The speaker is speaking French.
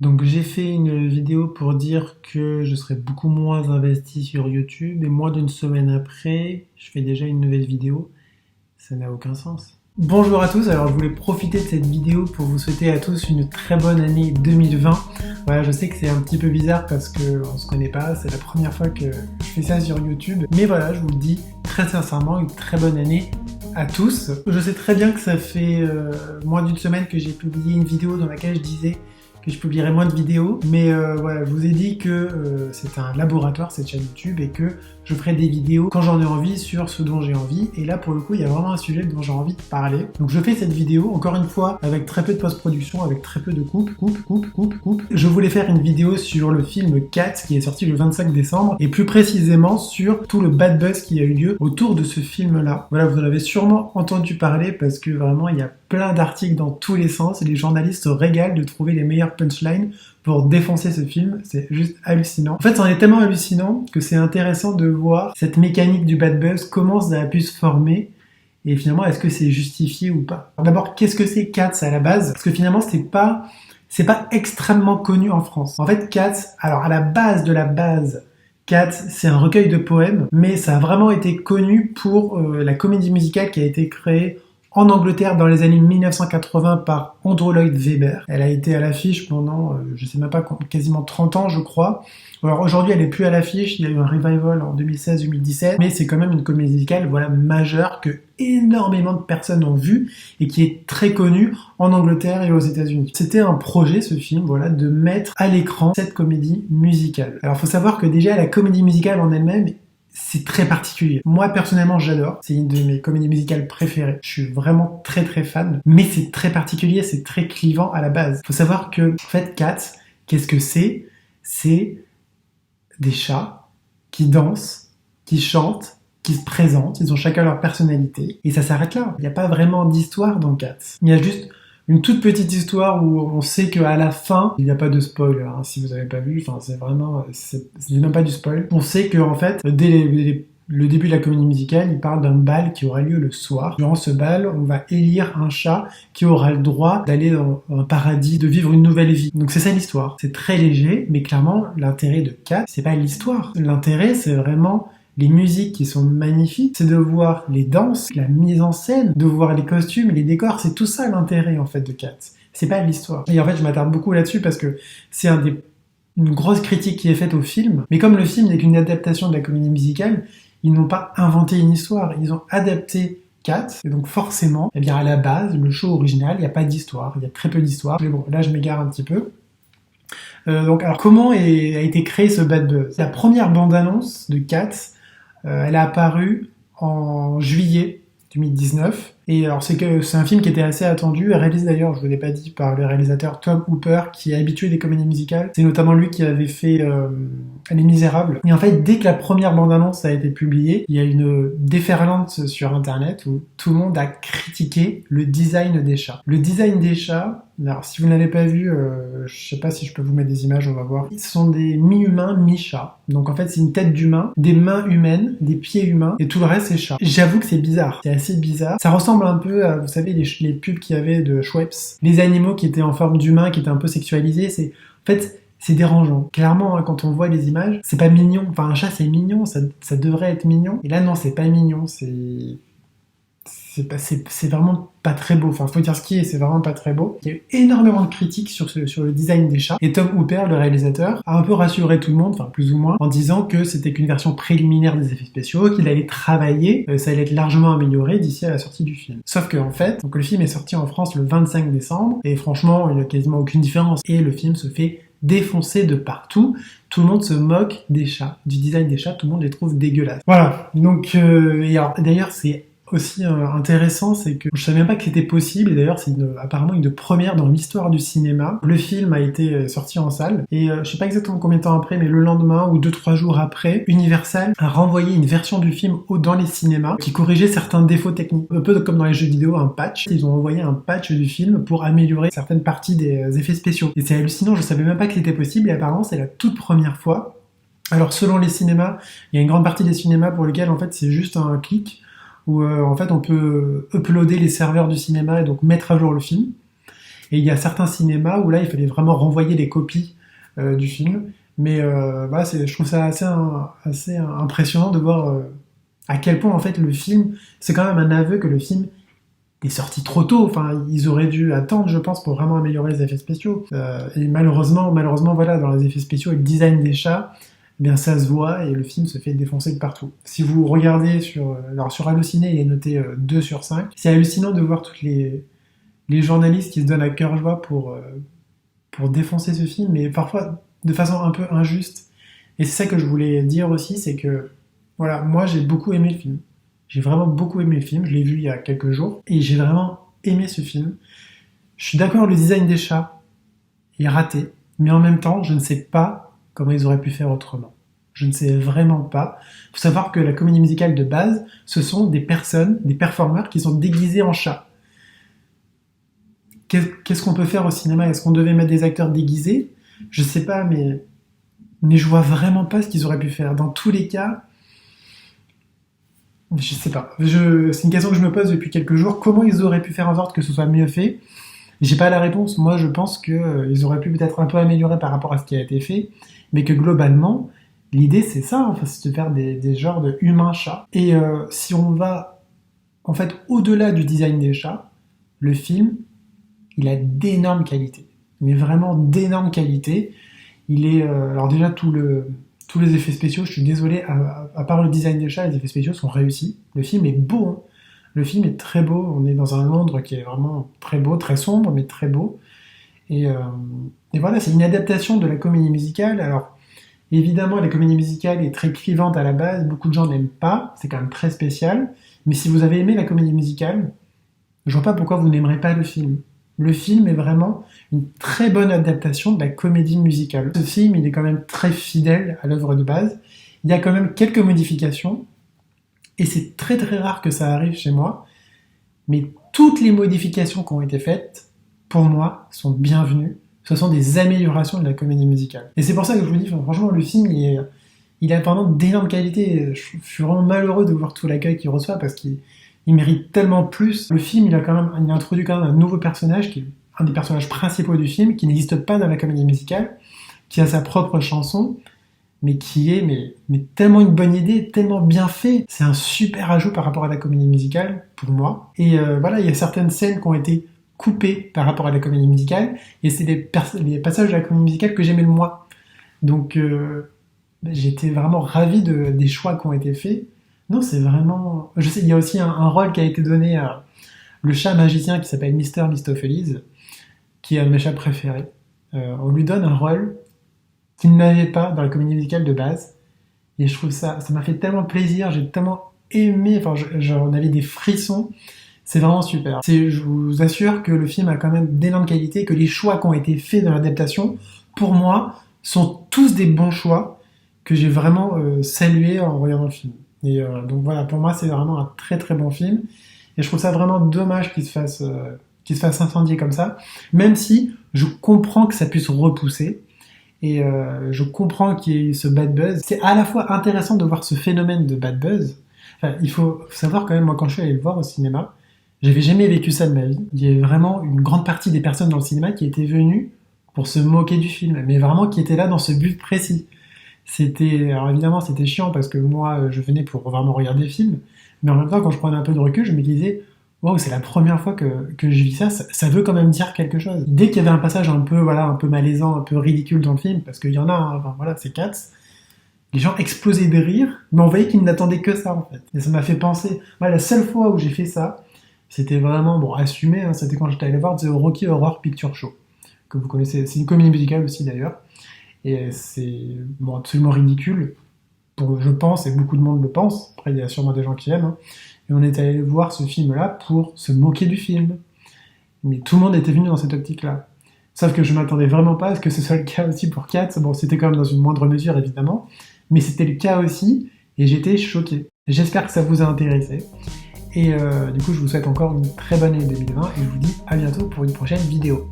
Donc j'ai fait une vidéo pour dire que je serais beaucoup moins investi sur YouTube et moins d'une semaine après, je fais déjà une nouvelle vidéo. Ça n'a aucun sens. Bonjour à tous, alors je voulais profiter de cette vidéo pour vous souhaiter à tous une très bonne année 2020. Voilà, je sais que c'est un petit peu bizarre parce qu'on se connaît pas, c'est la première fois que je fais ça sur YouTube. Mais voilà, je vous le dis très sincèrement, une très bonne année à tous. Je sais très bien que ça fait moins d'une semaine que j'ai publié une vidéo dans laquelle je disais que je publierai moins de vidéos, mais voilà, je vous ai dit que c'est un laboratoire cette chaîne YouTube et que je ferai des vidéos quand j'en ai envie sur ce dont j'ai envie, et là pour le coup il y a vraiment un sujet dont j'ai envie de parler. Donc je fais cette vidéo, encore une fois, avec très peu de post-production, avec très peu de coupe. Je voulais faire une vidéo sur le film Cats qui est sorti le 25 décembre, et plus précisément sur tout le bad buzz qui a eu lieu autour de ce film-là. Voilà, vous en avez sûrement entendu parler parce que vraiment il y a plein d'articles dans tous les sens, et les journalistes se régalent de trouver les meilleures punchlines pour défoncer ce film, c'est juste hallucinant. En fait, c'en est tellement hallucinant que c'est intéressant de voir cette mécanique du bad buzz, comment ça a pu se former, et finalement, est-ce que c'est justifié ou pas. Alors d'abord, qu'est-ce que c'est Cats à la base? Parce que finalement, c'est pas extrêmement connu en France. En fait, Cats, alors à la base de la base, Cats, c'est un recueil de poèmes, mais ça a vraiment été connu pour la comédie musicale qui a été créée en Angleterre dans les années 1980 par Andrew Lloyd Webber. Elle a été à l'affiche pendant, je sais même pas, quasiment 30 ans je crois. Alors aujourd'hui elle est plus à l'affiche, il y a eu un revival en 2016-2017, mais c'est quand même une comédie musicale voilà, majeure que énormément de personnes ont vue et qui est très connue en Angleterre et aux États-Unis. C'était un projet, ce film, voilà, de mettre à l'écran cette comédie musicale. Alors faut savoir que déjà la comédie musicale en elle-même, c'est très particulier. Moi, personnellement, j'adore. C'est une de mes comédies musicales préférées. Je suis vraiment très très fan. Mais c'est très particulier, c'est très clivant à la base. Faut savoir que, en fait, Cats, qu'est-ce que c'est? C'est des chats qui dansent, qui chantent, qui se présentent. Ils ont chacun leur personnalité. Et ça s'arrête là. Il n'y a pas vraiment d'histoire dans Cats. Il y a juste une toute petite histoire où on sait qu'à la fin, il n'y a pas de spoil, hein, si vous n'avez pas vu, enfin c'est vraiment, c'est même pas du spoil. On sait que en fait, dès le début de la comédie musicale, il parle d'un bal qui aura lieu le soir. Durant ce bal, on va élire un chat qui aura le droit d'aller dans un paradis, de vivre une nouvelle vie. Donc c'est ça l'histoire. C'est très léger, mais clairement, l'intérêt de Cats, c'est pas l'histoire. L'intérêt, c'est vraiment les musiques qui sont magnifiques, c'est de voir les danses, la mise en scène, de voir les costumes, les décors, c'est tout ça l'intérêt en fait de Cats. C'est pas l'histoire. Et en fait, je m'attarde beaucoup là-dessus parce que c'est une grosse critique qui est faite au film. Mais comme le film n'est qu'une adaptation de la comédie musicale, ils n'ont pas inventé une histoire, ils ont adapté Cats, et donc forcément, eh bien à la base, le show original, il n'y a pas d'histoire, il y a très peu d'histoire. Mais bon, là je m'égare un petit peu. Donc alors comment a été créé ce bad buzz? La première bande-annonce de Cats, elle a apparu en juillet 2019. Et alors c'est un film qui était assez attendu, réalisé d'ailleurs, je vous l'ai pas dit, par le réalisateur Tom Hooper, qui est habitué des comédies musicales. C'est notamment lui qui avait fait Les Misérables. Et en fait, dès que la première bande-annonce a été publiée, il y a une déferlante sur Internet où tout le monde a critiqué le design des chats. Le design des chats, alors si vous ne l'avez pas vu, je sais pas si je peux vous mettre des images, on va voir. Ils sont des mi-humains, mi-chats. Donc en fait, c'est une tête d'humain, des mains humaines, des pieds humains, et tout le reste c'est chat. J'avoue que c'est bizarre, c'est assez bizarre. Ça ressemble un peu à, vous savez, les pubs qu'il y avait de Schweppes. Les animaux qui étaient en forme d'humain, qui étaient un peu sexualisés, en fait, c'est dérangeant. Clairement, hein, quand on voit les images, c'est pas mignon. Enfin, un chat, c'est mignon, ça devrait être mignon. Et là, non, c'est pas mignon, c'est vraiment pas très beau. Enfin, faut dire ce qui est, c'est vraiment pas très beau. Il y a eu énormément de critiques sur le design des chats. Et Tom Hooper, le réalisateur, a un peu rassuré tout le monde, enfin plus ou moins, en disant que c'était qu'une version préliminaire des effets spéciaux, qu'il allait travailler, ça allait être largement amélioré d'ici à la sortie du film. Sauf que en fait, donc le film est sorti en France le 25 décembre, et franchement, il n'y a quasiment aucune différence. Et le film se fait défoncé de partout. Tout le monde se moque des chats, du design des chats, tout le monde les trouve dégueulasses. Voilà. Donc, et alors, d'ailleurs, c'est aussi intéressant, c'est que je savais même pas que c'était possible, et d'ailleurs c'est apparemment une première dans l'histoire du cinéma. Le film a été sorti en salle, et je sais pas exactement combien de temps après, mais le lendemain ou 2-3 jours après, Universal a renvoyé une version du film dans les cinémas qui corrigeait certains défauts techniques. Un peu comme dans les jeux vidéo, un patch. Ils ont envoyé un patch du film pour améliorer certaines parties des effets spéciaux. Et c'est hallucinant, je savais même pas que c'était possible, et apparemment c'est la toute première fois. Alors selon les cinémas, il y a une grande partie des cinémas pour lesquels en fait c'est juste un clic, où en fait on peut uploader les serveurs du cinéma et donc mettre à jour le film. Et il y a certains cinémas où là, il fallait vraiment renvoyer les copies du film. Mais voilà, je trouve ça assez impressionnant de voir à quel point en fait le film, c'est quand même un aveu que le film est sorti trop tôt. Enfin, ils auraient dû attendre, je pense, pour vraiment améliorer les effets spéciaux. Et malheureusement, voilà, dans les effets spéciaux et le design des chats, eh bien ça se voit et le film se fait défoncer de partout. Si vous regardez sur Allociné, il est noté 2 sur 5. C'est hallucinant de voir toutes les journalistes qui se donnent à cœur joie pour défoncer ce film, mais parfois de façon un peu injuste. Et c'est ça que je voulais dire aussi, c'est que voilà, moi j'ai beaucoup aimé le film. J'ai vraiment beaucoup aimé le film, je l'ai vu il y a quelques jours, et j'ai vraiment aimé ce film. Je suis d'accord, le design des chats est raté, mais en même temps, je ne sais pas comment ils auraient pu faire autrement. Je ne sais vraiment pas. Il faut savoir que la comédie musicale de base, ce sont des personnes, des performeurs qui sont déguisés en chats. Qu'est-ce qu'on peut faire au cinéma? Est-ce qu'on devait mettre des acteurs déguisés? Je sais pas, mais je vois vraiment pas ce qu'ils auraient pu faire. Dans tous les cas, je sais pas. C'est une question que je me pose depuis quelques jours. Comment ils auraient pu faire en sorte que ce soit mieux fait? J'ai pas la réponse. Moi, je pense qu'ils auraient pu peut-être un peu améliorer par rapport à ce qui a été fait, mais que globalement, l'idée c'est ça, enfin, c'est de faire des genres de humains-chats. Et si on va en fait au-delà du design des chats, le film, il a d'énormes qualités, mais vraiment d'énormes qualités. Il est alors déjà tous les effets spéciaux, je suis désolé, à part le design des chats, les effets spéciaux sont réussis. Le film est beau, hein. Le film est très beau. On est dans un Londres qui est vraiment très beau, très sombre, mais très beau. Et voilà, c'est une adaptation de la comédie musicale. Alors évidemment, la comédie musicale est très clivante à la base. Beaucoup de gens n'aiment pas. C'est quand même très spécial. Mais si vous avez aimé la comédie musicale, je vois pas pourquoi vous n'aimerez pas le film. Le film est vraiment une très bonne adaptation de la comédie musicale. Ce film, il est quand même très fidèle à l'œuvre de base. Il y a quand même quelques modifications, et c'est très très rare que ça arrive chez moi, mais toutes les modifications qui ont été faites, pour moi, sont bienvenues. Ce sont des améliorations de la comédie musicale. Et c'est pour ça que je vous dis, franchement, le film, il a vraiment d'énormes qualités. Je suis vraiment malheureux de voir tout l'accueil qu'il reçoit, parce qu'il mérite tellement plus. Le film, il a introduit quand même un nouveau personnage, qui est un des personnages principaux du film, qui n'existe pas dans la comédie musicale, qui a sa propre chanson, mais qui est mais tellement une bonne idée, tellement bien fait. C'est un super ajout par rapport à la comédie musicale, pour moi. Et voilà, il y a certaines scènes qui ont été coupées par rapport à la comédie musicale, et c'est les passages de la comédie musicale que j'aimais le moins. Donc j'étais vraiment ravi des choix qui ont été faits. Non, c'est vraiment... Je sais, il y a aussi un rôle qui a été donné à le chat magicien qui s'appelle Mister Mistopheles, qui est un de mes chats préférés. On lui donne un rôle qu'il n'avait pas dans la comédie musicale de base. Et je trouve ça m'a fait tellement plaisir, j'ai tellement aimé, enfin j'en avais des frissons. C'est vraiment super. Je vous assure que le film a quand même d'énormes qualités, que les choix qui ont été faits dans l'adaptation, pour moi, sont tous des bons choix que j'ai vraiment salués en regardant le film. Et donc voilà, pour moi c'est vraiment un très très bon film, et je trouve ça vraiment dommage qu'il se fasse incendier comme ça, même si je comprends que ça puisse repousser, et je comprends qu'il y ait eu ce bad buzz. C'est à la fois intéressant de voir ce phénomène de bad buzz. Enfin, il faut savoir quand même, moi quand je suis allé le voir au cinéma, j'avais jamais vécu ça de ma vie. Il y avait vraiment une grande partie des personnes dans le cinéma qui étaient venues pour se moquer du film, mais vraiment qui étaient là dans ce but précis. Alors évidemment, c'était chiant parce que moi, je venais pour vraiment regarder le film, mais en même temps, quand je prenais un peu de recul, je me disais, wow, c'est la première fois que je vis ça, ça veut quand même dire quelque chose. Dès qu'il y avait un passage un peu malaisant, un peu ridicule dans le film, parce qu'il y en a, hein, enfin voilà, c'est Cats, les gens explosaient de rire, mais on voyait qu'ils n'attendaient que ça, en fait. Et ça m'a fait penser, moi, la seule fois où j'ai fait ça, c'était vraiment, bon, assumé, hein, c'était quand j'étais allé voir The Rocky Horror Picture Show, que vous connaissez, c'est une comédie musicale aussi d'ailleurs. Et c'est absolument ridicule, je pense, et beaucoup de monde le pense. Après, il y a sûrement des gens qui aiment. Hein. Et on est allé voir ce film-là pour se moquer du film. Mais tout le monde était venu dans cette optique-là. Sauf que je m'attendais vraiment pas à ce que ce soit le cas aussi pour Cats. Bon, c'était quand même dans une moindre mesure, évidemment. Mais c'était le cas aussi, et j'étais choqué. J'espère que ça vous a intéressé. Et du coup, je vous souhaite encore une très bonne année 2020, et je vous dis à bientôt pour une prochaine vidéo.